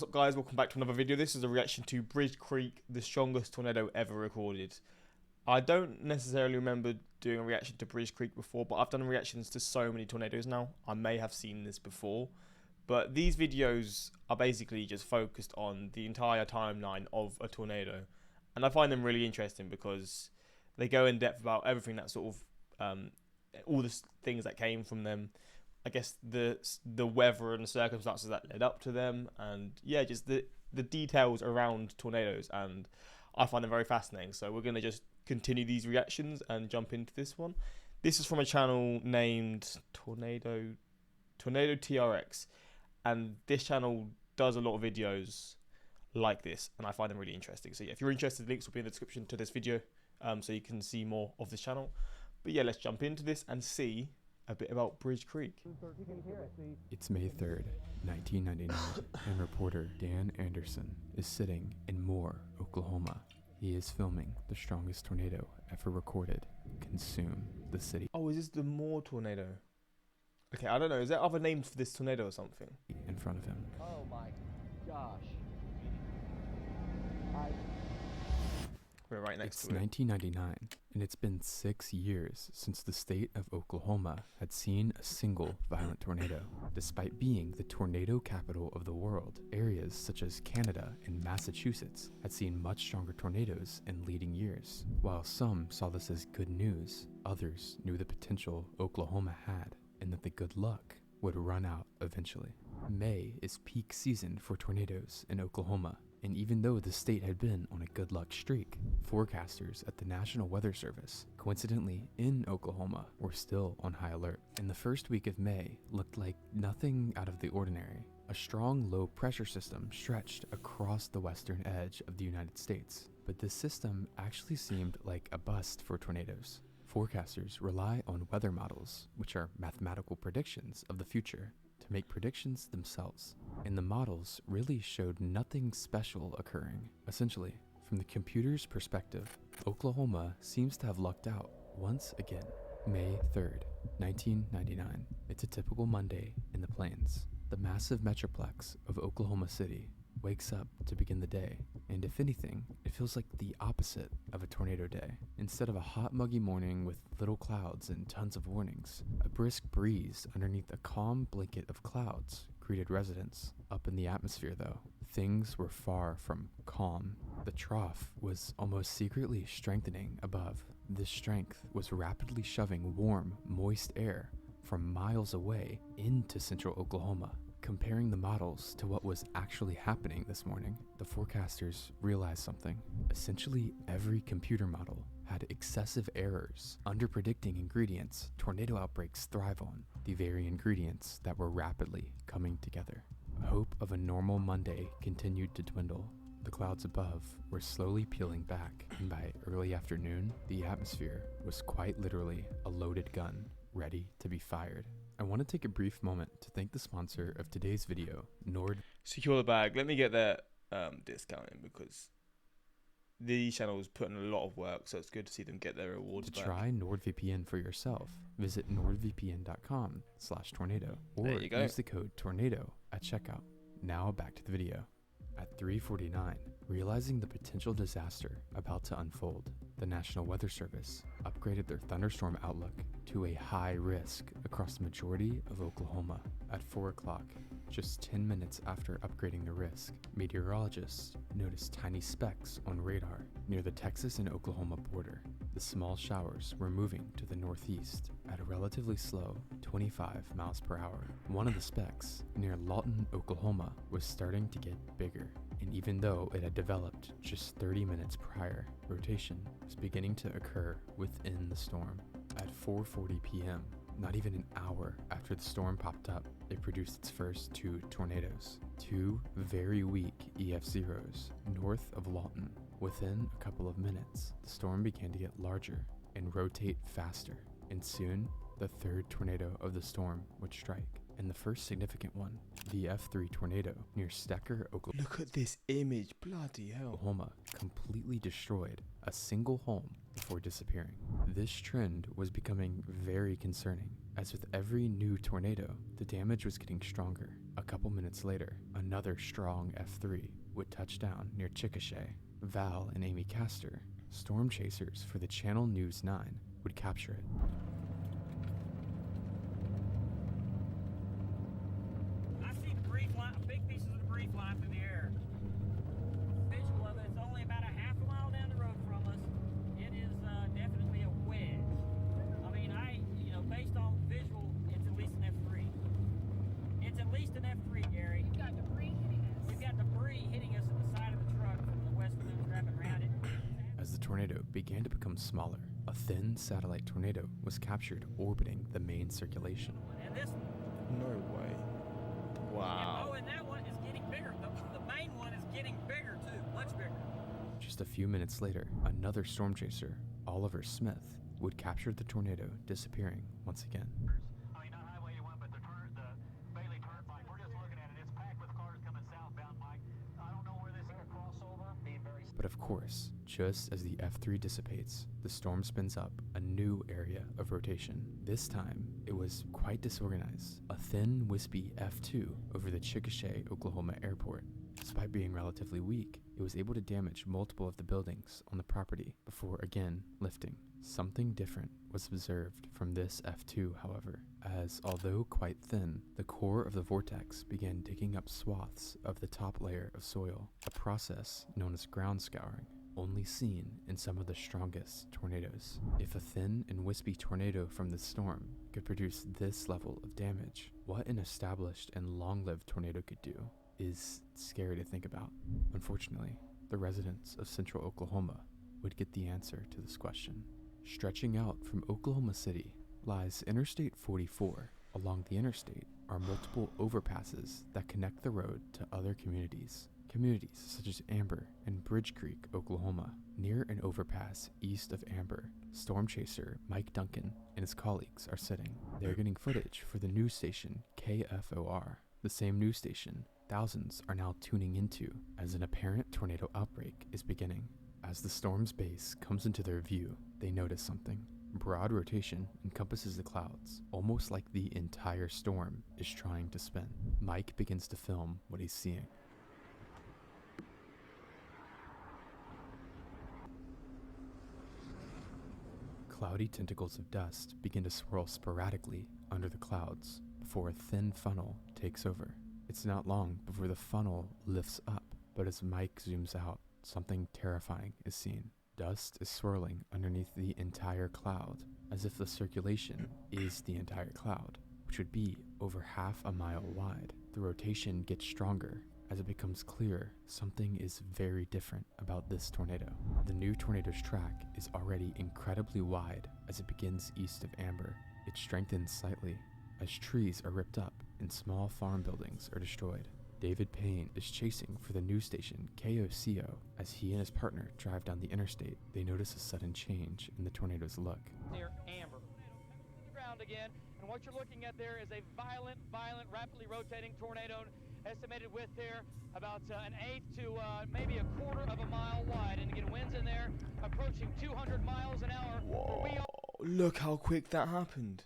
What's up guys, welcome back to another video. This is a reaction to Brit Creek, the strongest tornado ever recorded. I don't necessarily remember doing a reaction to Brit Creek before, but I've done reactions to so many tornadoes now. I may have seen this before, but these videos are basically just focused on the entire timeline of a tornado. And I find them really interesting because they go in depth about everything that sort of, all the things that came from them. I guess the weather and the circumstances that led up to them, and yeah, just the details around tornadoes, and I find them very fascinating. So we're gonna just continue these reactions and jump into this one. This is from a channel named Tornado TRX, and this channel does a lot of videos like this, and I find them really interesting. So yeah, if you're interested, links will be in the description to this video, so you can see more of this channel. But yeah, let's jump into this and see a bit about Brit Creek. It's May 3rd, 1999, and reporter Dan Anderson is sitting in Moore, Oklahoma. He is filming the strongest tornado ever recorded consume the city. Oh, is this the Moore tornado? Okay, I don't know. Is there other names for this tornado or something? In front of him. Oh my gosh. We're right next It's to it. 1999, and it's been 6 years since the state of Oklahoma had seen a single violent tornado. Despite being the tornado capital of the world, areas such as Canada and Massachusetts had seen much stronger tornadoes in leading years. While some saw this as good news, others knew the potential Oklahoma had and that the good luck would run out eventually. May is peak season for tornadoes in Oklahoma. And even though the state had been on a good luck streak, forecasters at the National Weather Service, coincidentally in Oklahoma, were still on high alert. And the first week of May looked like nothing out of the ordinary. A strong low pressure system stretched across the western edge of the United States. But this system actually seemed like a bust for tornadoes. Forecasters rely on weather models, which are mathematical predictions of the future, to make predictions themselves. And the models really showed nothing special occurring. Essentially, from the computer's perspective, Oklahoma seems to have lucked out once again. May 3rd, 1999. It's a typical Monday in the plains. The massive metroplex of Oklahoma City wakes up to begin the day, and if anything, it feels like the opposite of a tornado day. Instead of a hot, muggy morning with little clouds and tons of warnings, a brisk breeze underneath a calm blanket of clouds greeted residents. Up in the atmosphere, though, things were far from calm. The trough was almost secretly strengthening above. This strength was rapidly shoving warm, moist air from miles away into central Oklahoma. Comparing the models to what was actually happening this morning, the forecasters realized something. Essentially, every computer model had excessive errors, under-predicting ingredients tornado outbreaks thrive on, the very ingredients that were rapidly coming together. Hope of a normal Monday continued to dwindle. The clouds above were slowly peeling back, and by early afternoon, the atmosphere was quite literally a loaded gun, ready to be fired. I want to take a brief moment to thank the sponsor of today's video, Secure the bag. Let me get that discount in, because these channels put in a lot of work, so it's good to see them get their rewards To back. try NordVPN for yourself, visit nordvpn.com/tornado or There you go. use the code tornado at checkout. Now back to the video. At 3:49, realizing the potential disaster about to unfold, the National Weather Service upgraded their thunderstorm outlook to a high risk across the majority of Oklahoma. At 4 o'clock, just 10 minutes after upgrading the risk, meteorologists noticed tiny specks on radar near the Texas and Oklahoma border. The small showers were moving to the northeast at a relatively slow 25 miles per hour. One of the specks, near Lawton, Oklahoma, was starting to get bigger. And even though it had developed just 30 minutes prior, rotation was beginning to occur within the storm. At 4:40 p.m., not even an hour after the storm popped up, it produced its first 2 tornadoes. 2 very weak EF0s north of Lawton. Within a couple of minutes, the storm began to get larger and rotate faster, and soon the 3rd tornado of the storm would strike, and the first significant one, the F3 tornado near Stecker, Oklahoma. Look at this image, bloody hell. Oklahoma completely destroyed a single home before disappearing. This trend was becoming very concerning, as with every new tornado, the damage was getting stronger. A couple minutes later, another strong F3 would touch down near Chickasha. Val and Amy Castor, storm chasers for the Channel News 9, would capture it. I see big pieces of debris flying through the air. Visual of it, it's only about a half a mile down the road from us. It is definitely a wedge. I mean, based on visual, it's at least an F3. It's at least an F3, Gary. We've got debris hitting us. We've got debris hitting us at the side of the truck from the west winds wrapping around it. As the tornado began to become smaller, a thin satellite tornado was captured orbiting the main circulation. And this, No way. Wow. and that one is getting bigger. The main one is getting bigger too, much bigger. Just a few minutes later, another storm chaser, Oliver Smith, would capture the tornado, disappearing once again. I mean, not Highway 81, but the Bailey Turnpike. We're just looking at it. It's packed with cars coming southbound, Mike. I don't know where this is. Crossover. Being very. But of course, just as the F3 dissipates, the storm spins up a new area of rotation. This time, it was quite disorganized. A thin, wispy F2 over the Chickasha, Oklahoma airport. Despite being relatively weak, it was able to damage multiple of the buildings on the property before again lifting. Something different was observed from this F2, however, as although quite thin, the core of the vortex began digging up swaths of the top layer of soil, a process known as ground scouring, only seen in some of the strongest tornadoes. If a thin and wispy tornado from the storm could produce this level of damage, what an established and long-lived tornado could do is scary to think about. Unfortunately, the residents of central Oklahoma would get the answer to this question. Stretching out from Oklahoma City lies Interstate 44. Along the interstate are multiple overpasses that connect the road to other communities. Communities such as Amber and Bridge Creek, Oklahoma. Near an overpass east of Amber, storm chaser Mike Duncan and his colleagues are sitting. They're getting footage for the news station KFOR, the same news station thousands are now tuning into as an apparent tornado outbreak is beginning. As the storm's base comes into their view, they notice something. Broad rotation encompasses the clouds, almost like the entire storm is trying to spin. Mike begins to film what he's seeing. Cloudy tentacles of dust begin to swirl sporadically under the clouds before a thin funnel takes over. It's not long before the funnel lifts up, but as Mike zooms out, something terrifying is seen. Dust is swirling underneath the entire cloud, as if the circulation is the entire cloud, which would be over half a mile wide. The rotation gets stronger as it becomes clear something is very different about this tornado. The new tornado's track is already incredibly wide as it begins east of Amber. It strengthens slightly as trees are ripped up and small farm buildings are destroyed. David Payne is chasing for the news station KOCO. As he and his partner drive down the interstate, they notice a sudden change in the tornado's look. Near Amber. The ground again, and what you're looking at there is a violent, rapidly rotating tornado, estimated width there about an eighth to maybe a quarter of a mile wide. And again, winds in there approaching 200 miles an hour. Whoa. Look how quick that happened.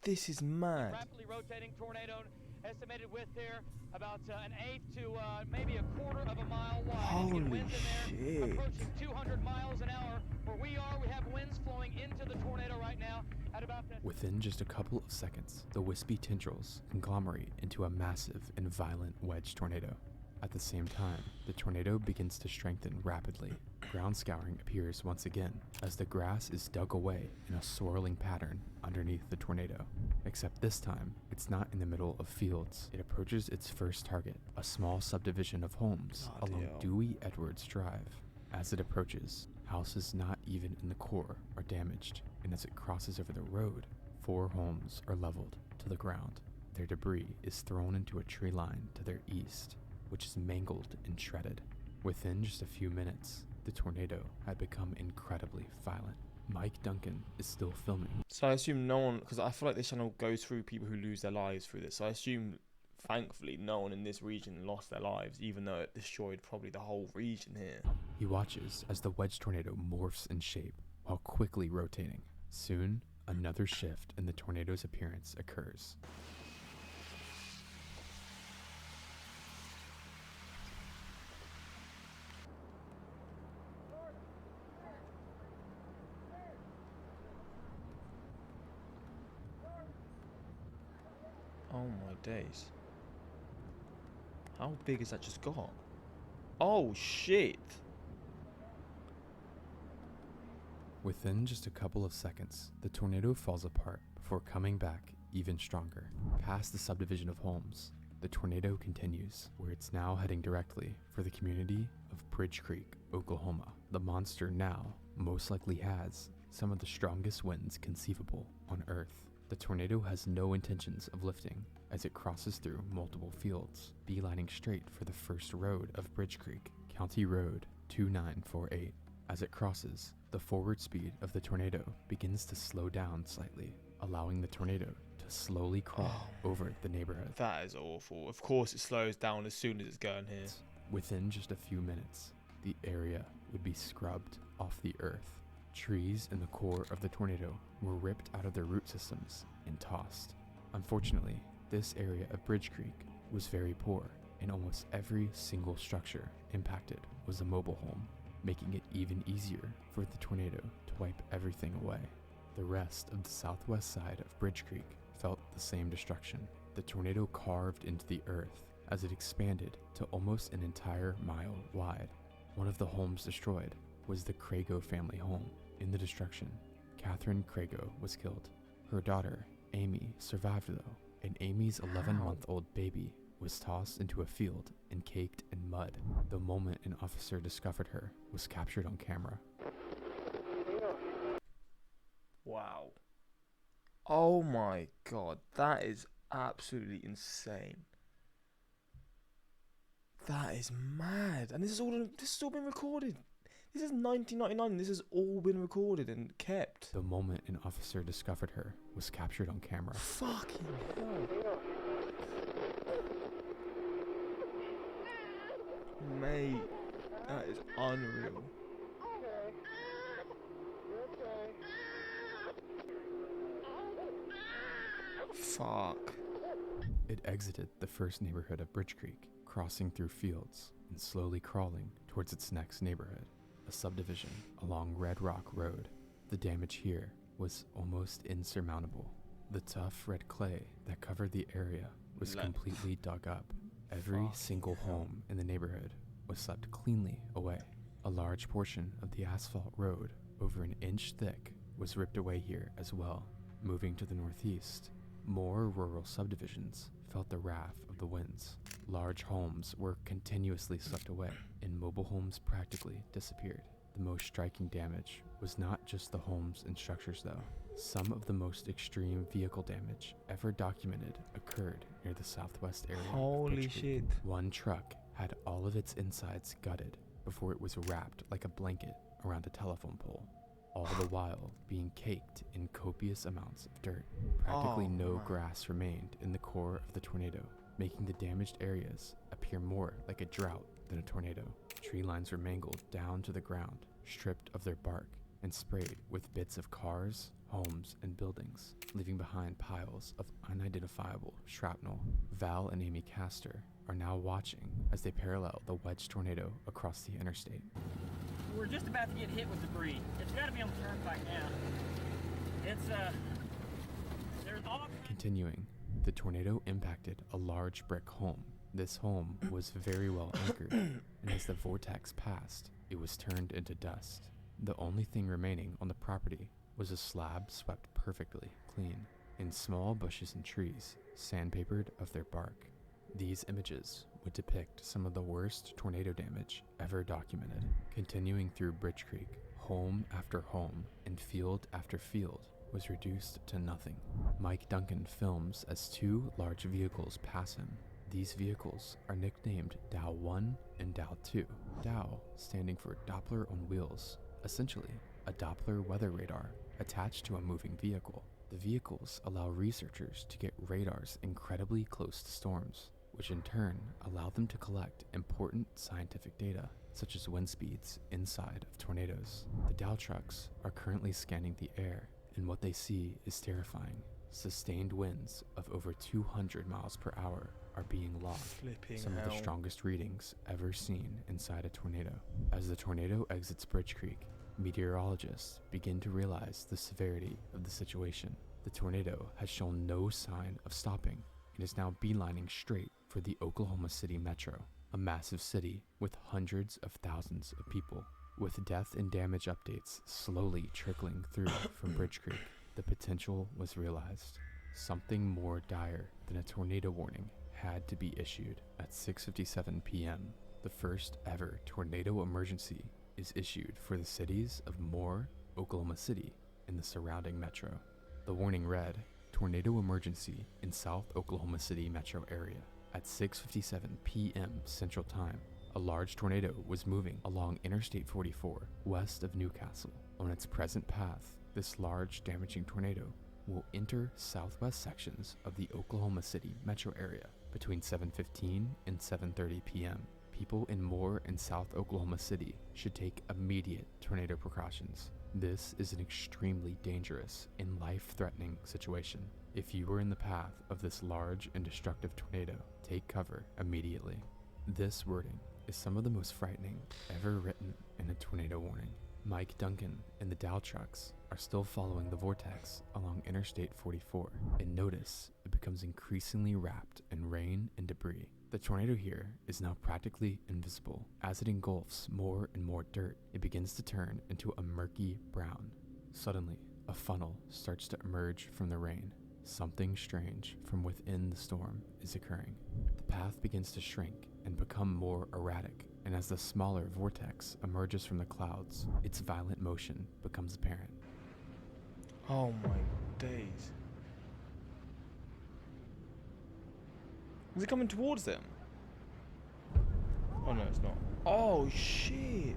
This is mad. Rapidly rotating tornado, estimated width there about an eighth to maybe a quarter of a mile wide. Holy and winds in there shit. approaching 200 miles an hour. Where we are, we have winds flowing into the tornado right now at about that. Within just a couple of seconds, the wispy tendrils conglomerate into a massive and violent wedge tornado. At the same time, the tornado begins to strengthen rapidly. Ground scouring appears once again as the grass is dug away in a swirling pattern underneath the tornado. Except this time, it's not in the middle of fields. It approaches its first target, a small subdivision of homes along Dewey Edwards Drive. As it approaches, houses not even in the core are damaged, and as it crosses over the road, 4 homes are leveled to the ground. Their debris is thrown into a tree line to their east, which is mangled and shredded. Within just a few minutes, the tornado had become incredibly violent. Mike Duncan is still filming. So I assume no one, because I feel like this channel goes through people who lose their lives through this. So I assume, thankfully, no one in this region lost their lives, even though it destroyed probably the whole region here. He watches as the wedge tornado morphs in shape while quickly rotating. Soon, another shift in the tornado's appearance occurs. days. How big has that just got? Oh shit! Within just a couple of seconds, the tornado falls apart before coming back even stronger. Past the subdivision of homes, the tornado continues, where it's now heading directly for the community of Bridge Creek, Oklahoma. The monster now most likely has some of the strongest winds conceivable on Earth. The tornado has no intentions of lifting as it crosses through multiple fields, beelining straight for the first road of Bridge Creek, County Road 2948. As it crosses, the forward speed of the tornado begins to slow down slightly, allowing the tornado to slowly crawl over the neighborhood. That is awful. Of course it slows down as soon as it's going here. Within just a few minutes, the area would be scrubbed off the earth. Trees in the core of the tornado were ripped out of their root systems and tossed. Unfortunately, this area of Bridge Creek was very poor, and almost every single structure impacted was a mobile home, making it even easier for the tornado to wipe everything away. The rest of the southwest side of Bridge Creek felt the same destruction. The tornado carved into the earth as it expanded to almost an entire mile wide. One of the homes destroyed was the Crago family home. In the destruction, Catherine Crago was killed. Her daughter, Amy, survived though, and Amy's 11-month-old baby was tossed into a field and caked in mud. The moment an officer discovered her was captured on camera. Wow. Oh my god, that is absolutely insane. That is mad. And this has all been recorded. This is 1999. This has all been recorded and kept. The moment an officer discovered her was captured on camera. Fucking hell. Mate, that is unreal. Fuck. It exited the first neighborhood of Bridge Creek, crossing through fields and slowly crawling towards its next neighborhood, a subdivision along Red Rock Road. The damage here was almost insurmountable. The tough red clay that covered the area was completely dug up. Every single home in the neighborhood was swept cleanly away. A large portion of the asphalt road, over an inch thick, was ripped away here as well. Moving to the northeast, more rural subdivisions felt the wrath of the winds. Large homes were continuously swept away, and mobile homes practically disappeared. The most striking damage was not just the homes and structures though. Some of the most extreme vehicle damage ever documented occurred near the southwest area. Holy shit. One truck had all of its insides gutted before it was wrapped like a blanket around a telephone pole, all the while being caked in copious amounts of dirt. Practically no grass remained in the core of the tornado, making the damaged areas appear more like a drought than a tornado. Tree lines were mangled down to the ground, stripped of their bark, and sprayed with bits of cars, homes, and buildings, leaving behind piles of unidentifiable shrapnel. Val and Amy Castor are now watching as they parallel the wedge tornado across the interstate. We're just about to get hit with debris. It's got to be on the turnpike now. It's, there's all... Continuing, the tornado impacted a large brick home. This home was very well anchored, and as the vortex passed, it was turned into dust. The only thing remaining on the property was a slab swept perfectly clean, and small bushes and trees sandpapered of their bark. These images would depict some of the worst tornado damage ever documented. Continuing through Bridge Creek, home after home and field after field was reduced to nothing. Mike Duncan films as two large vehicles pass him. These vehicles are nicknamed Dow 1 and Dow 2. Dow standing for Doppler on wheels, essentially a Doppler weather radar attached to a moving vehicle. The vehicles allow researchers to get radars incredibly close to storms, which in turn allow them to collect important scientific data, such as wind speeds inside of tornadoes. The Dow trucks are currently scanning the air, and what they see is terrifying. Sustained winds of over 200 miles per hour are being logged, some of the strongest readings ever seen inside a tornado. As the tornado exits Bridge Creek, meteorologists begin to realize the severity of the situation. The tornado has shown no sign of stopping, and is now beelining straight for the Oklahoma City metro, a massive city with hundreds of thousands of people. With death and damage updates slowly trickling through from Bridge Creek, the potential was realized. Something more dire than a tornado warning had to be issued at 6:57 p.m. The first ever tornado emergency is issued for the cities of Moore, Oklahoma City, and the surrounding metro. The warning read, tornado emergency in South Oklahoma City metro area. At 6:57 p.m. Central Time, a large tornado was moving along Interstate 44 west of Newcastle. On its present path, this large damaging tornado will enter southwest sections of the Oklahoma City metro area between 7:15 and 7:30 p.m. People in Moore and South Oklahoma City should take immediate tornado precautions. This is an extremely dangerous and life-threatening situation. If you were in the path of this large and destructive tornado, take cover immediately. This wording is some of the most frightening ever written in a tornado warning. Mike Duncan and the Dow trucks are still following the vortex along Interstate 44, and notice it becomes increasingly wrapped in rain and debris. The tornado here is now practically invisible. As it engulfs more and more dirt, it begins to turn into a murky brown. Suddenly, a funnel starts to emerge from the rain. Something strange from within the storm is occurring. The path begins to shrink and become more erratic, and as the smaller vortex emerges from the clouds, its violent motion becomes apparent. Oh my days. Is it coming towards them? Oh no, it's not. Oh shit!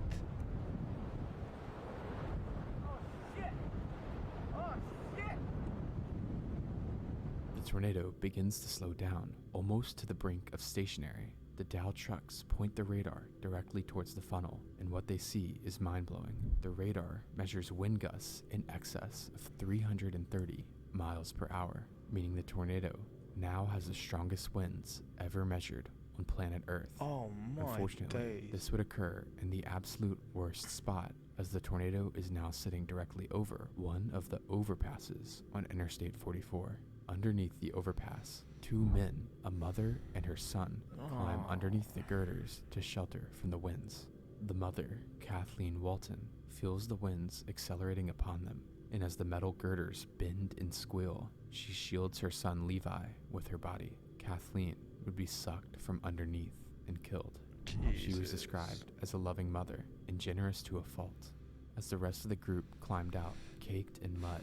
The tornado begins to slow down, almost to the brink of stationary. The Dow trucks point the radar directly towards the funnel, and what they see is mind-blowing. The radar measures wind gusts in excess of 330 miles per hour, meaning the tornado now has the strongest winds ever measured on planet Earth. Oh my Unfortunately, days. this would occur in the absolute worst spot, as the tornado is now sitting directly over one of the overpasses on Interstate 44. Underneath the overpass, two men, a mother and her son, climb underneath the girders to shelter from the winds. The mother, Kathleen Walton, feels the winds accelerating upon them, and as the metal girders bend and squeal, she shields her son Levi with her body. Kathleen would be sucked from underneath and killed. She was described as a loving mother and generous to a fault. As the rest of the group climbed out, caked in mud,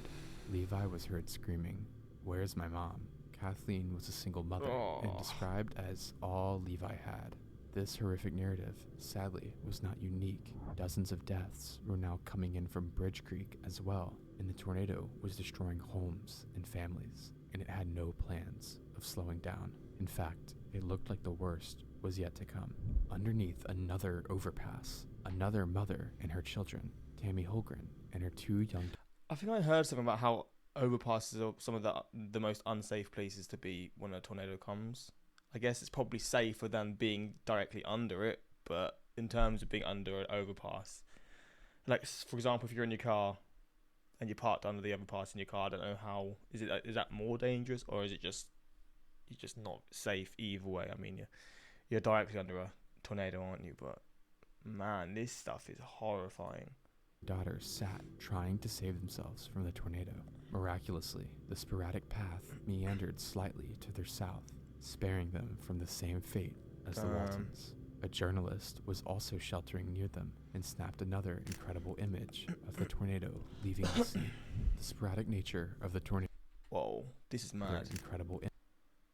Levi was heard screaming, "Where's my mom?" Kathleen was a single mother and described as all Levi had. This horrific narrative, sadly, was not unique. Dozens of deaths were now coming in from Bridge Creek as well, and the tornado was destroying homes and families, and it had no plans of slowing down. In fact, it looked like the worst was yet to come. Underneath another overpass, another mother and her children, Tammy Holgren, and her two young... I think I heard something about how overpasses are some of the most unsafe places to be when a tornado comes. I guess it's probably safer than being directly under it, but in terms of being under an overpass, like for example, if you're in your car and you're parked under the overpass in your car, I don't know how is that more dangerous, or is it just you're just not safe either way? I mean, you're directly under a tornado, aren't you? But man, this stuff is horrifying. Daughters sat trying to save themselves from the tornado. Miraculously, the sporadic path meandered slightly to their south, sparing them from the same fate as the Waltons. A journalist was also sheltering near them and snapped another incredible image of the tornado leaving the scene. The sporadic nature of the tornado. Whoa, this is mad. Incredible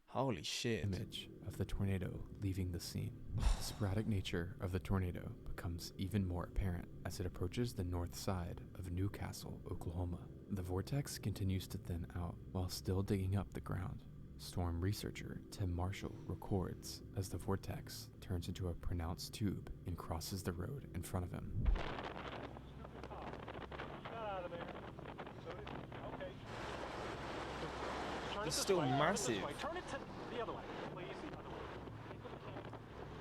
Holy shit. Image of the tornado leaving the scene. The sporadic nature of the tornado becomes even more apparent as it approaches the north side of Newcastle, Oklahoma. The vortex continues to thin out while still digging up the ground. Storm researcher Tim Marshall records as the vortex turns into a pronounced tube and crosses the road in front of him. It's still massive. Turn it to the other way, please.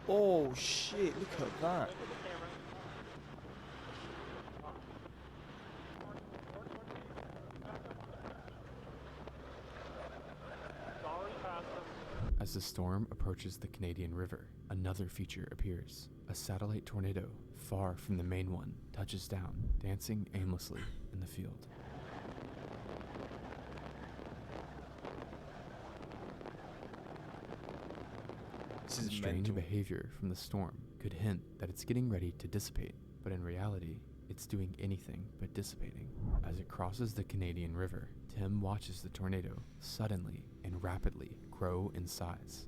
Oh shit, look at that. As the storm approaches the Canadian River, another feature appears. A satellite tornado, far from the main one, touches down, dancing aimlessly in the field. This is Strange mental. behavior from the storm could hint that it's getting ready to dissipate, but in reality, it's doing anything but dissipating. As it crosses the Canadian River, Tim watches the tornado suddenly and rapidly grow in size.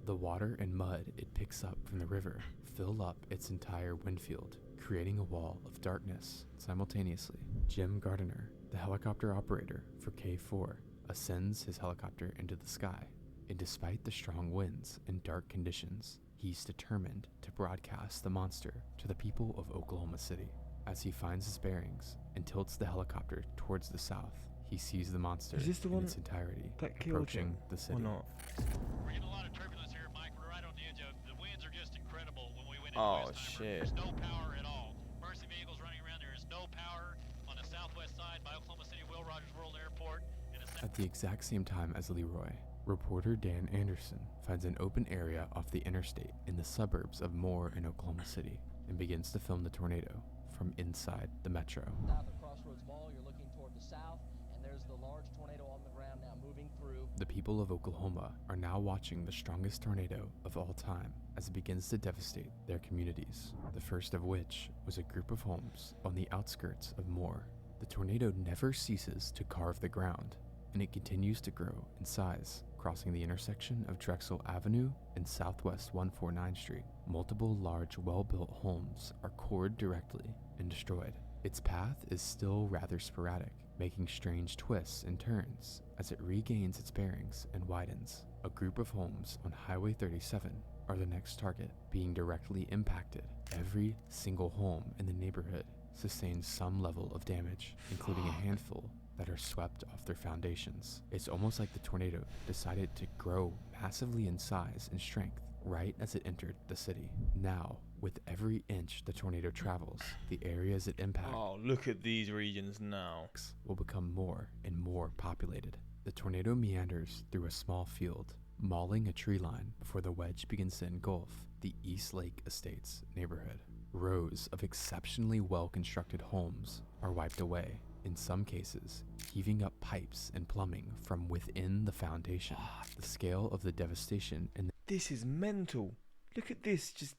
The water and mud it picks up from the river fill up its entire windfield, creating a wall of darkness. Simultaneously, Jim Gardiner, the helicopter operator for K4, ascends his helicopter into the sky, and despite the strong winds and dark conditions, he's determined to broadcast the monster to the people of Oklahoma City. As he finds his bearings and tilts the helicopter towards the south, he sees the monster Is this the in one its entirety that killed approaching him, the or city. not? We're getting a lot of turbulence here, Mike. We're right on the edge of the winds are just incredible when we went into Oh, Westheimer. shit. There's no power at all. Emergency vehicles running around. There is no power on the southwest side by Oklahoma City Will Rogers World Airport. And it's At the exact same time as Leroy, reporter Dan Anderson finds an open area off the interstate in the suburbs of Moore in Oklahoma City and begins to film the tornado from inside the metro. South of Crossroads Mall, you're looking toward the south, and there's the large tornado on the ground now moving through. The people of Oklahoma are now watching the strongest tornado of all time as it begins to devastate their communities, the first of which was a group of homes on the outskirts of Moore. The tornado never ceases to carve the ground, and it continues to grow in size, crossing the intersection of Drexel Avenue and Southwest 149th Street. Multiple large, well-built homes are cored directly and destroyed. Its path is still rather sporadic, making strange twists and turns as it regains its bearings and widens. A group of homes on Highway 37 are the next target, being directly impacted. Every single home in the neighborhood sustains some level of damage, including a handful that are swept off their foundations. It's almost like the tornado decided to grow massively in size and strength right as it entered the city. Now, with every inch the tornado travels, the areas it impacts Oh, look at these regions now. will become more and more populated. The tornado meanders through a small field, mauling a tree line before the wedge begins to engulf the East Lake Estates neighborhood. Rows of exceptionally well-constructed homes are wiped away, in some cases, heaving up pipes and plumbing from within the foundation. The scale of the devastation in This is mental. Look at this just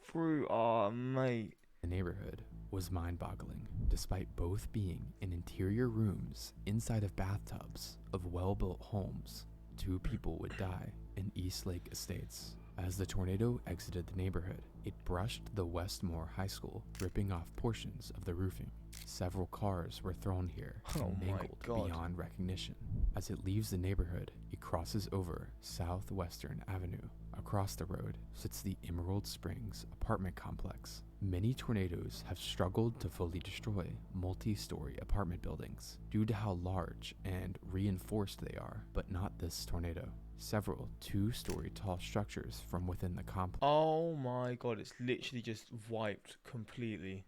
through. Oh, mate. the neighborhood was mind-boggling. Despite both being in interior rooms inside of bathtubs of well-built homes, 2 people would die in East Lake Estates. As the tornado exited the neighborhood, it brushed the Westmore High School, ripping off portions of the roofing. Several cars were thrown here Oh and my mangled God. beyond recognition. As it leaves the neighborhood, it crosses over Southwestern Avenue. Across the road sits the Emerald Springs apartment complex. Many tornadoes have struggled to fully destroy multi-story apartment buildings due to how large and reinforced they are, but not this tornado. Several 2-story tall structures from within the complex Oh my god, it's literally just wiped completely.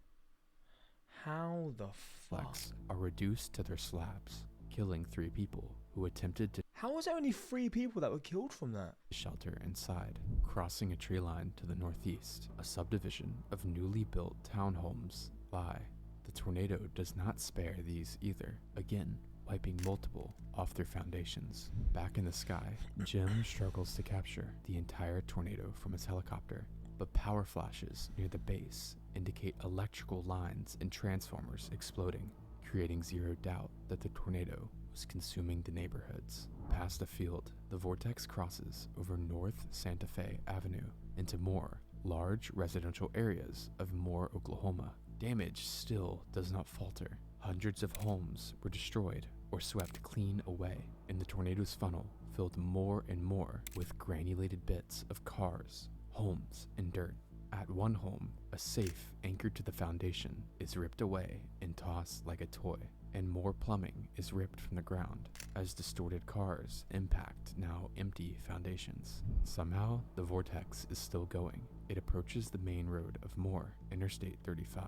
How the fuck? are reduced to their slabs, killing 3 people who attempted to How was there only 3 people that were killed from that? shelter inside. Crossing a tree line to the northeast, a subdivision of newly built townhomes lie. The tornado does not spare these either, again wiping multiple off their foundations. Back in the sky, Jim struggles to capture the entire tornado from his helicopter, but power flashes near the base indicate electrical lines and transformers exploding, creating zero doubt that the tornado was consuming the neighborhoods. Past a field, the vortex crosses over North Santa Fe Avenue into more large residential areas of Moore, Oklahoma. Damage still does not falter. Hundreds of homes were destroyed or swept clean away, and the tornado's funnel filled more and more with granulated bits of cars, homes, and dirt. At one home, a safe anchored to the foundation is ripped away and tossed like a toy, and more plumbing is ripped from the ground as distorted cars impact now empty foundations. Somehow, the vortex is still going. It approaches the main road of Moore, Interstate 35.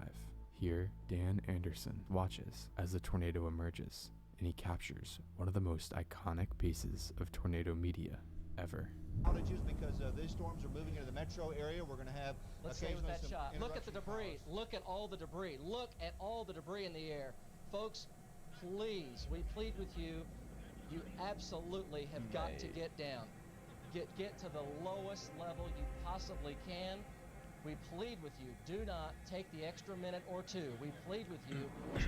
Here, Dan Anderson watches as the tornado emerges, and he captures one of the most iconic pieces of tornado media ever. Outages because these storms are moving into the metro area. We're going to have Let's stay with occasionally that some shot. Look at the interruption debris. powers. Look at all the debris. Look at all the debris in the air. Folks, please, we plead with you. You absolutely have got to get down. Get to the lowest level you possibly can. We plead with you. Do not take the extra minute or two. We plead with you.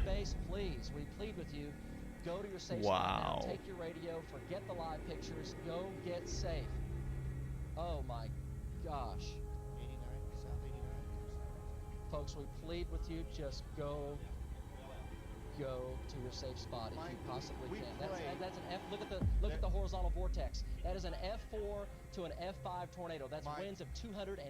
Space, please. We plead with you. Go to your safe spot now. Take your radio. Forget the live pictures. Go get safe. Oh my gosh. 89, South 89. Folks, we plead with you, just go to your safe spot if you possibly we can. pray. That's an F. Look at the horizontal vortex. That is an F4 to an F5 tornado. That's Mike. winds of 250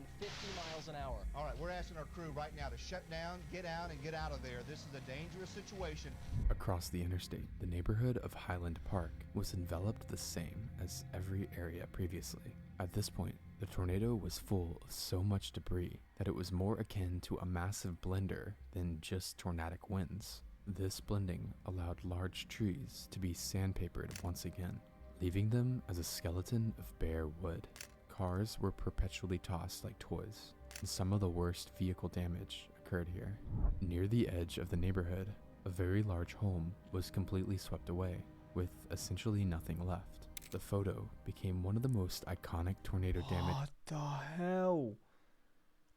miles an hour. All right, we're asking our crew right now to shut down, get out, and get out of there. This is a dangerous situation. Across the interstate, the neighborhood of Highland Park was enveloped the same as every area previously. At this point, the tornado was full of so much debris that it was more akin to a massive blender than just tornadic winds. This blending allowed large trees to be sandpapered once again, leaving them as a skeleton of bare wood. Cars were perpetually tossed like toys, and some of the worst vehicle damage occurred here. Near the edge of the neighborhood, a very large home was completely swept away, with essentially nothing left. The photo became one of the most iconic tornado damage. What the hell?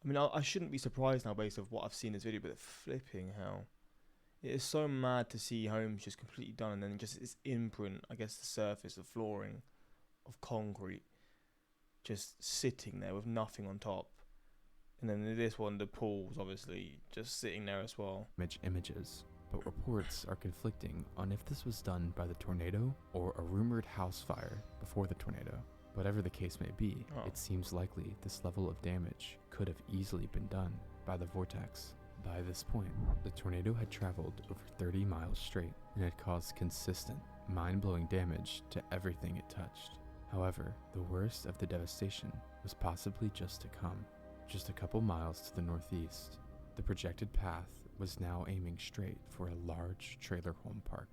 I mean, I shouldn't be surprised now based on what I've seen in this video, but flipping hell. It is so mad to see homes just completely done and then just its imprint, I guess the surface, the flooring of concrete, just sitting there with nothing on top. And then in this one, the pool's obviously just sitting there as well. Images, but reports are conflicting on if this was done by the tornado or a rumored house fire before the tornado. Whatever the case may be, it seems likely this level of damage could have easily been done by the vortex. By this point, the tornado had traveled over 30 miles straight and had caused consistent, mind-blowing damage to everything it touched. However, the worst of the devastation was possibly just to come. Just a couple miles to the northeast, the projected path was now aiming straight for a large trailer home park.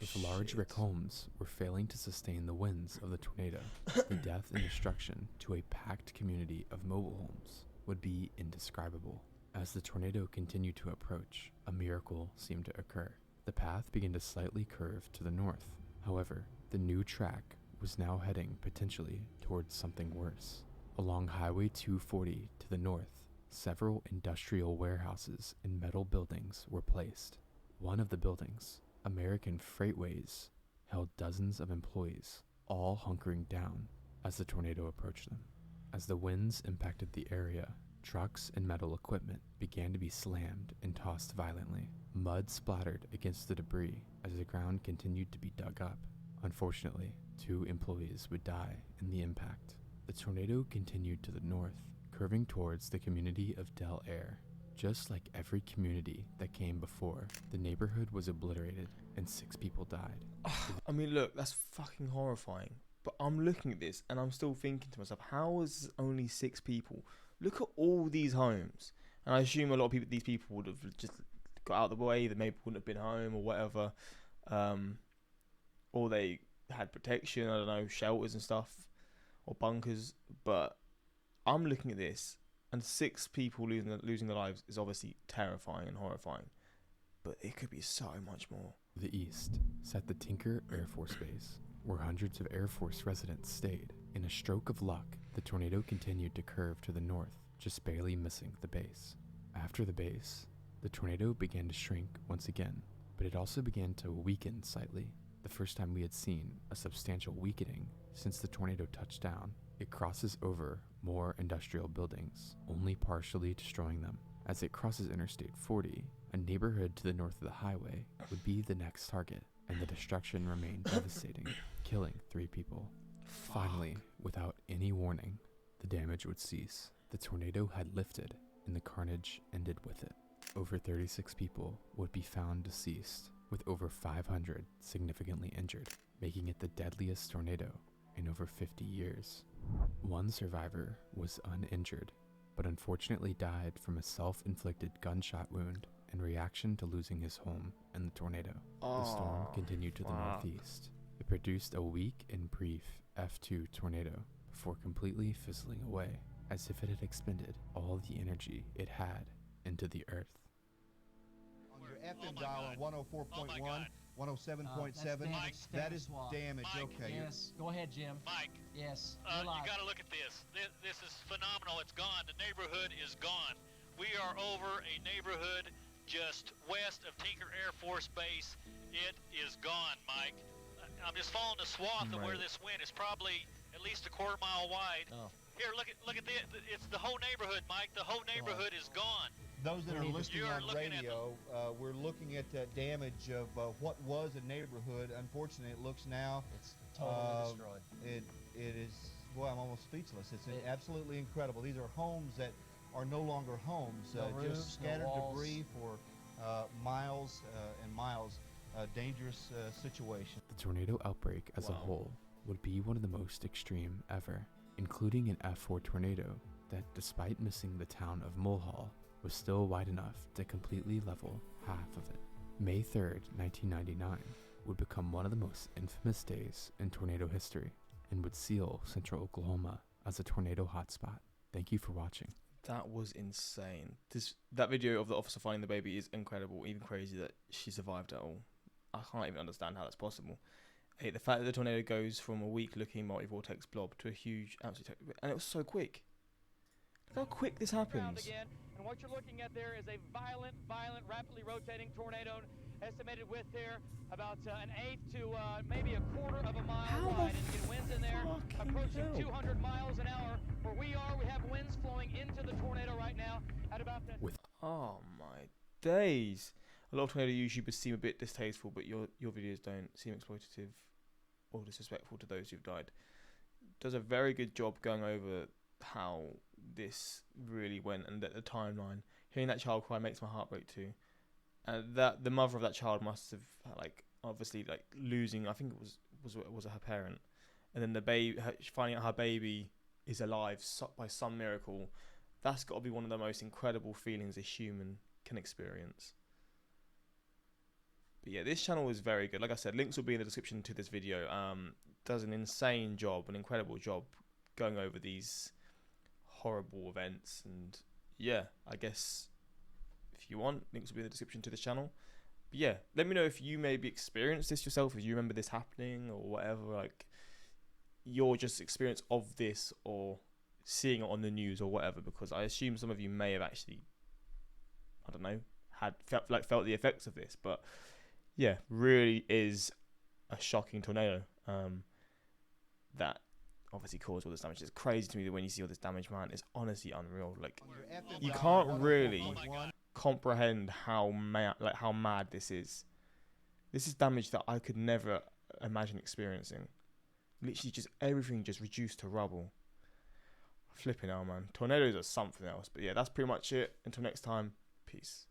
If large brick homes were failing to sustain the winds of the tornado, the death and destruction to a packed community of mobile homes would be indescribable. As the tornado continued to approach, a miracle seemed to occur. The path began to slightly curve to the north. However, the new track was now heading potentially towards something worse. Along Highway 240 to the north, several industrial warehouses and metal buildings were placed. One of the buildings, American Freightways, held dozens of employees, all hunkering down as the tornado approached them. As the winds impacted the area, trucks and metal equipment began to be slammed and tossed violently. Mud splattered against the debris as the ground continued to be dug up. Unfortunately, 2 employees would die in the impact. The tornado continued to the north, curving towards the community of Del Air. Just like every community that came before, the neighborhood was obliterated and 6 people died. I mean, look, that's fucking horrifying. But I'm looking at this and I'm still thinking to myself, how is only 6 people? Look at all these homes. And I assume a lot of people, these people would have just got out of the way. They maybe wouldn't have been home or whatever. Or they had protection, I don't know, shelters and stuff. Or bunkers. But I'm looking at this and 6 people losing their lives is obviously terrifying and horrifying. But it could be so much more. The east sat the Tinker Air Force Base, where hundreds of Air Force residents stayed. In a stroke of luck, the tornado continued to curve to the north, just barely missing the base. After the base, the tornado began to shrink once again, but it also began to weaken slightly. The first time we had seen a substantial weakening since the tornado touched down. It crosses over more industrial buildings, only partially destroying them. As it crosses Interstate 40, a neighborhood to the north of the highway would be the next target, and the destruction remained devastating, killing 3 people. Finally, without any warning, the damage would cease. The tornado had lifted, and the carnage ended with it. Over 36 people would be found deceased, with over 500 significantly injured, making it the deadliest tornado in over 50 years. One survivor was uninjured, but unfortunately died from a self-inflicted gunshot wound in reaction to losing his home in the tornado. The storm continued to the northeast. It produced a weak and brief F2 tornado before completely fizzling away, as if it had expended all the energy it had into the earth. On your FM dial on 104.1, 107.7, that is damage. Okay. Yes. Go ahead, Jim. Mike, Yes. you got to look at this. This is phenomenal. It's gone. The neighborhood is gone. We are over a neighborhood just west of Tinker Air Force Base. It is gone, Mike. I'm just following the swath of where this went. It's probably at least a quarter mile wide. Oh. Here, look at this. It's the whole neighborhood, Mike. The whole neighborhood is gone. Those that are listening You're on looking at radio, we're looking at damage of what was a neighborhood. Unfortunately, it looks now. It's totally destroyed. It is. Well, I'm almost speechless. It's absolutely incredible. These are homes that are no longer homes. No roofs, just scattered no walls. debris for miles and miles. Dangerous situation. The tornado outbreak as a whole would be one of the most extreme ever, including an F4 tornado that, despite missing the town of Mulhall, was still wide enough to completely level half of it. May 3rd, 1999 would become one of the most infamous days in tornado history and would seal central Oklahoma as a tornado hotspot. Thank you for watching. That was insane. That video of the officer finding the baby is incredible, even crazy that she survived at all. I can't even understand how that's possible. Hey, the fact that the tornado goes from a weak-looking multi-vortex blob to a huge, absolute, and it was so quick. Look how quick this happens. Again, and what you're looking at there is a violent, rapidly rotating tornado, estimated width there about an eighth to maybe a quarter of a mile wide. And you get winds in there approaching 200 miles an hour. Where we are, we have winds flowing into the tornado right now at about that. Oh my days. A lot of tornado YouTubers seem a bit distasteful, but your videos don't seem exploitative or disrespectful to those who've died. Does a very good job going over how this really went and the timeline. Hearing that child cry makes my heart break too. And that the mother of that child must have obviously losing. I think it was her parent, and then the baby finding out her baby is alive by some miracle. That's got to be one of the most incredible feelings a human can experience. But yeah, this channel is very good. Like I said, links will be in the description to this video. Does an insane job, an incredible job going over these horrible events. And yeah, I guess if you want, links will be in the description to this channel. But yeah, let me know if you maybe experienced this yourself, if you remember this happening or whatever, your just experience of this or seeing it on the news or whatever, because I assume some of you may have actually, I don't know, felt the effects of this. But yeah, really is a shocking tornado that obviously caused all this damage. It's crazy to me that when you see all this damage, man, it's honestly unreal. You can't really comprehend how mad this is. This is damage that I could never imagine experiencing. Literally just everything just reduced to rubble. Flipping hell, man. Tornadoes are something else. But yeah, that's pretty much it. Until next time, peace.